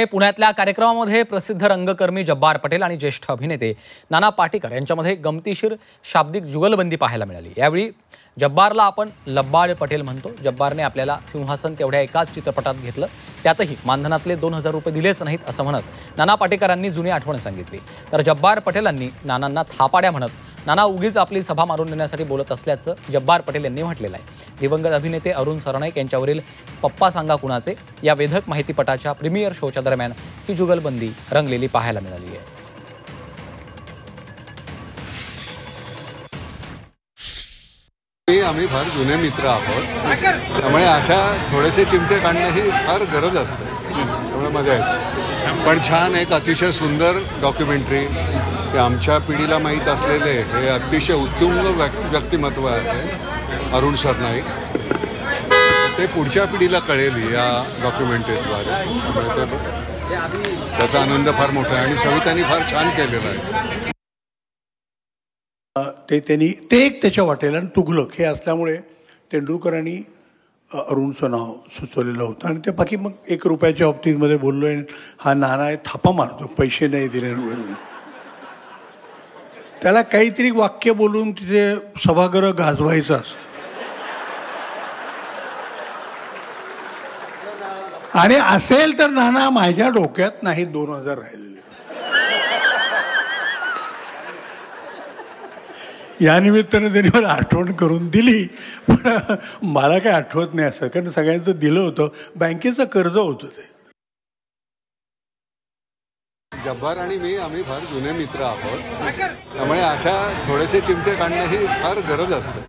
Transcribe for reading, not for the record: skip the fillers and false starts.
पुण्यातल्या कार्यक्रमामध्ये प्रसिद्ध रंगकर्मी जब्बार पटेल आणि ज्येष्ठ अभिनेते नाना पाटेकर यांच्यामध्ये गमतीशीर शाब्दिक जुगलबंदी पाहायला मिळाली। यावेळी जब्बारला आपण लब्बाड पटेल म्हणतो। जब्बारने आपल्याला सिंहासन तेवढ्या एकाच चित्रपटात घेतलं, त्यातही मानधनातले 2000 रुपये दिलेच नाहीत असं म्हणत नाना पाटेकरांनी जुनी आठवण सांगितली। तर जब्बार पटेलांनी नानांना थापाड्या म्हणत नाना उगीच आपली सभा मारून नेण्यासाठी बोलत असल्याचं जब्बार पटेल यांनी म्हटलेलं आहे। दिवंगत अभिनेते अरुण सरनाईक यांच्यावरील पप्पा सांगा कुणाचे या वेधक माहितीपटाच्या प्रीमियर शोच्या दरम्यान ही जुगलबंदी रंगलेली पाहायला मिळाली आहे। आम्ही फार जुने मित्र आहोत, त्यामुळे अशा थोडेसे चिमटे काढणं ही फार गरज असते, त्यामुळे मजा येते। पण छान एक अतिशय सुंदर डॉक्युमेंटरी की आमच्या पिढीला माहीत असलेले हे अतिशय उत्तुंग व्यक्तिमत्व आहे अरुण सरनाईक, ते पुढच्या पिढीला कळेल या डॉक्युमेंटरीद्वारे, त्यामुळे त्याचा आनंद फार मोठा आहे आणि सवितांनी फार छान केलेला आहे। ते एक त्याच्या वाटेला आणि तुघलक हे असल्यामुळे तेंडुलकरांनी अरुणचं नाव सुचवलेलं होतं आणि ते बाकी मग 1 रुपयाच्या बाबतीमध्ये बोललो आहे, हा नाना आहे थापा मारतो पैसे नाही दिल्यावरून। त्याला काहीतरी वाक्य बोलून तिथे सभागृह गाजवायचं असतं आणि असेल तर नाना माझ्या डोक्यात नाही 2000 राहिले। या निमित्तानं त्यांनी मला आठवण करून दिली, पण मला काय आठवत नाही असं, कारण सगळ्यांचं दिलं होतं, बँकेचं कर्ज होतं ते। जब्बार आणि मी आम्ही फार जुने मित्र आहोत, त्यामुळे अशा थोडेसे चिमटे काढणं ही फार गरज असते।